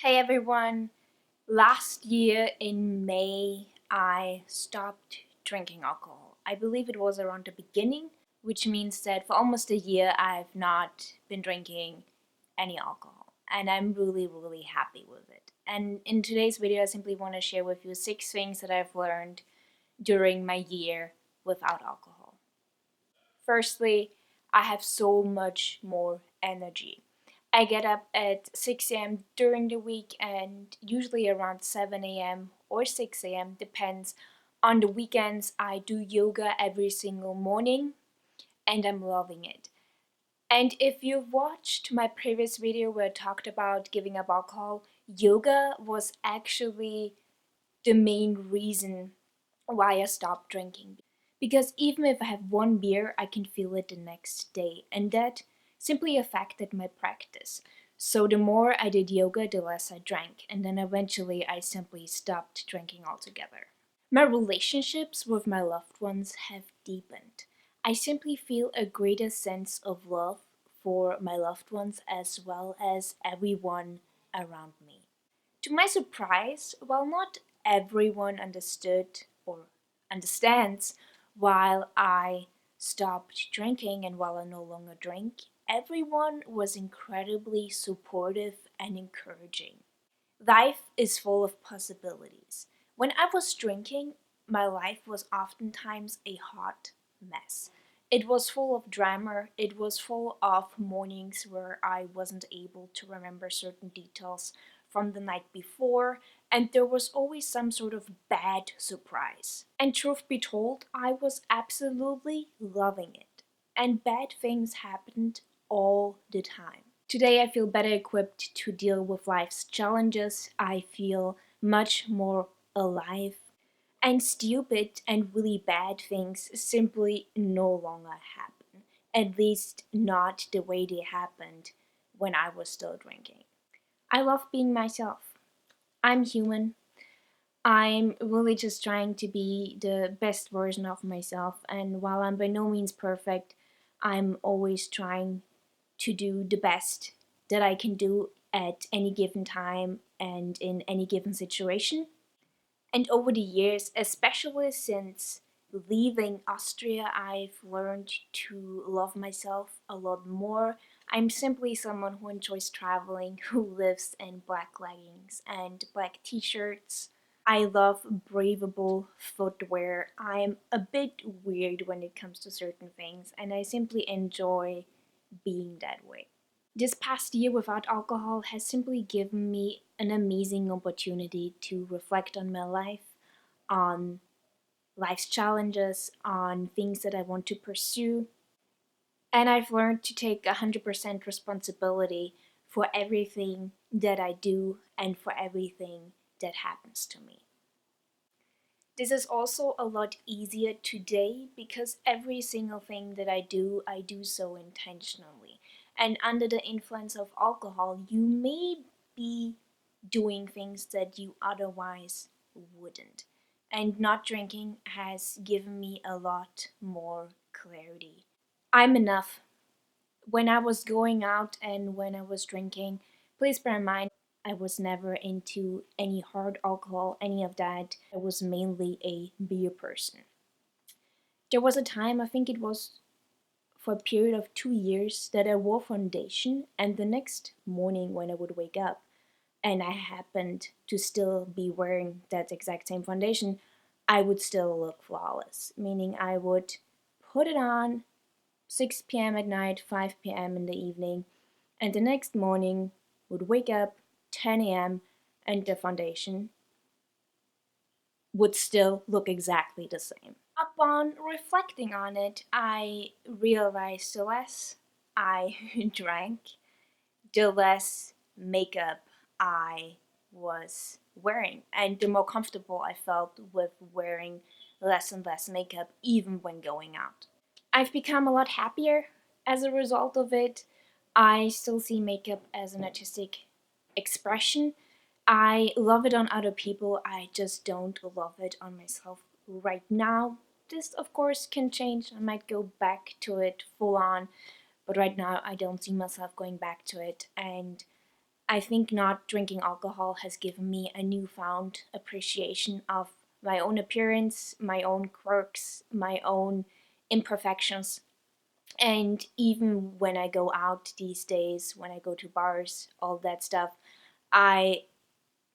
Hey everyone! Last year in May, I stopped drinking alcohol. I believe it was around the beginning, which means that for almost a year I've not been drinking any alcohol. And I'm really happy with it. And in today's video, I simply want to share with you 6 things that I've learned during my year without alcohol. Firstly, I have so much more energy. I get up at 6 a.m. during the week and usually around 7 a.m. or 6 a.m. depends. On the weekends, I do yoga every single morning and I'm loving it. And if you've watched my previous video where I talked about giving up alcohol, yoga was actually the main reason why I stopped drinking. Because even if I have one beer, I can feel it the next day, and that simply affected my practice. So the more I did yoga, the less I drank, and then eventually I simply stopped drinking altogether. My relationships with my loved ones have deepened. I simply feel a greater sense of love for my loved ones as well as everyone around me. To my surprise, while not everyone understood or understands while I stopped drinking and while I no longer drink, everyone was incredibly supportive and encouraging. Life is full of possibilities. When I was drinking, my life was oftentimes a hot mess. It was full of drama, it was full of mornings where I wasn't able to remember certain details from the night before, and there was always some sort of bad surprise. And truth be told, I was absolutely loving it. And bad things happened all the time. Today I feel better equipped to deal with life's challenges. I feel much more alive. And stupid and really bad things simply no longer happen. At least not the way they happened when I was still drinking. I love being myself. I'm human. I'm really just trying to be the best version of myself, and while I'm by no means perfect, I'm always trying to do the best that I can do at any given time and in any given situation. And over the years, especially since leaving Austria, I've learned to love myself a lot more. I'm simply someone who enjoys traveling, who lives in black leggings and black t-shirts. I love breathable footwear. I'm a bit weird when it comes to certain things, and I simply enjoy being that way. This past year without alcohol has simply given me an amazing opportunity to reflect on my life, on life's challenges, on things that I want to pursue, and I've learned to take 100% responsibility for everything that I do and for everything that happens to me. This is also a lot easier today because every single thing that I do so intentionally. And under the influence of alcohol, you may be doing things that you otherwise wouldn't. And not drinking has given me a lot more clarity. I'm enough. When I was going out and when I was drinking, please bear in mind, I was never into any hard alcohol, any of that. I was mainly a beer person. There was a time, I think it was for a period of 2 years, that I wore foundation, and the next morning when I would wake up and I happened to still be wearing that exact same foundation, I would still look flawless. Meaning I would put it on 6 p.m. at night, 5 p.m. in the evening, and the next morning would wake up 10 a.m. and the foundation would still look exactly the same. Upon reflecting on it, I realized the less I drank, the less makeup I was wearing, and the more comfortable I felt with wearing less and less makeup even when going out. I've become a lot happier as a result of it. I still see makeup as an artistic expression. I love it on other people, I just don't love it on myself right now. This, of course, can change. I might go back to it full on, but right now I don't see myself going back to it. And I think not drinking alcohol has given me a newfound appreciation of my own appearance, my own quirks, my own imperfections. And even when I go out these days, when I go to bars, all that stuff, I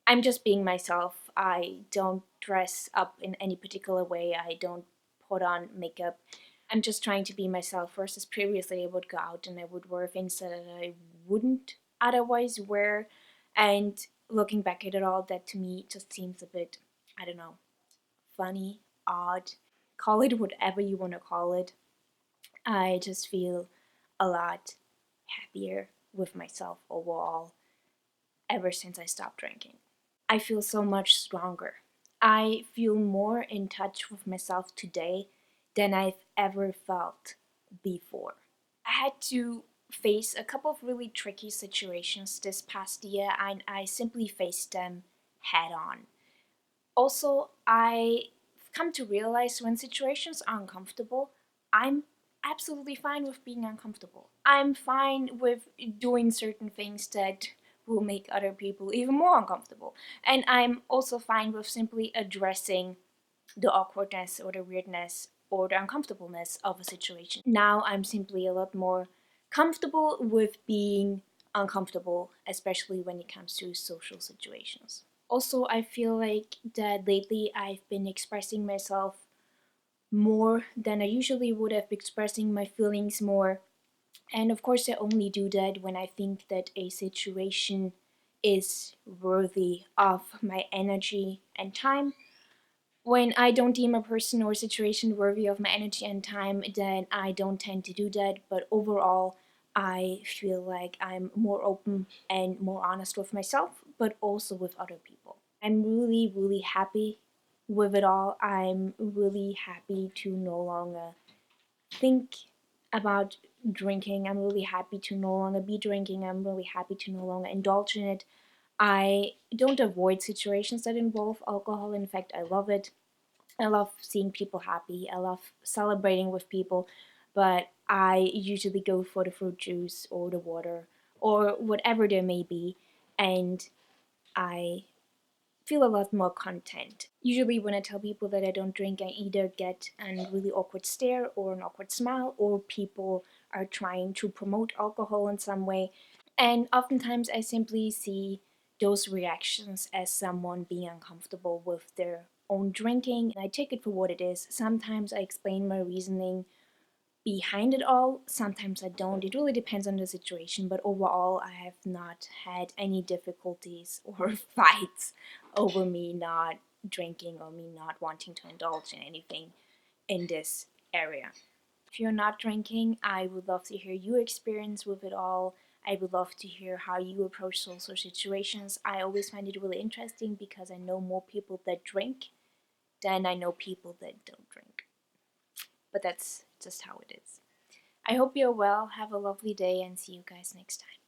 I'm just being myself. I don't dress up in any particular way. I don't put on makeup. I'm just trying to be myself versus previously I would go out and I would wear things that I wouldn't otherwise wear. And looking back at it all, that to me just seems a bit, I don't know, funny, odd. Call it whatever you want to call it. I just feel a lot happier with myself overall ever since I stopped drinking. I feel so much stronger. I feel more in touch with myself today than I've ever felt before. I had to face a couple of really tricky situations this past year, and I simply faced them head on. Also, I've come to realize when situations are uncomfortable, I'm absolutely fine with being uncomfortable. I'm fine with doing certain things that will make other people even more uncomfortable. And I'm also fine with simply addressing the awkwardness or the weirdness or the uncomfortableness of a situation. Now I'm simply a lot more comfortable with being uncomfortable, especially when it comes to social situations. Also, I feel like that lately I've been expressing myself more than I usually would have, expressing my feelings more. And of course, I only do that when I think that a situation is worthy of my energy and time. When I don't deem a person or situation worthy of my energy and time, then I don't tend to do that. But overall, I feel like I'm more open and more honest with myself, but also with other people. I'm really, really happy with it all. I'm really happy to no longer think about drinking. I'm really happy to no longer be drinking. I'm really happy to no longer indulge in it. I don't avoid situations that involve alcohol. In fact, I love it. I love seeing people happy. I love celebrating with people, but I usually go for the fruit juice or the water or whatever there may be, and I feel a lot more content. Usually, when I tell people that I don't drink, I either get a really awkward stare or an awkward smile, or people are trying to promote alcohol in some way. And oftentimes, I simply see those reactions as someone being uncomfortable with their own drinking, and I take it for what it is. Sometimes I explain my reasoning behind it all, sometimes I don't. It really depends on the situation, but overall, I have not had any difficulties or fights over me not drinking or me not wanting to indulge in anything in this area. If you're not drinking, I would love to hear your experience with it all. I would love to hear how you approach social situations. I always find it really interesting because I know more people that drink than I know people that don't drink. But that's just how it is. I hope you're well, have a lovely day, and see you guys next time.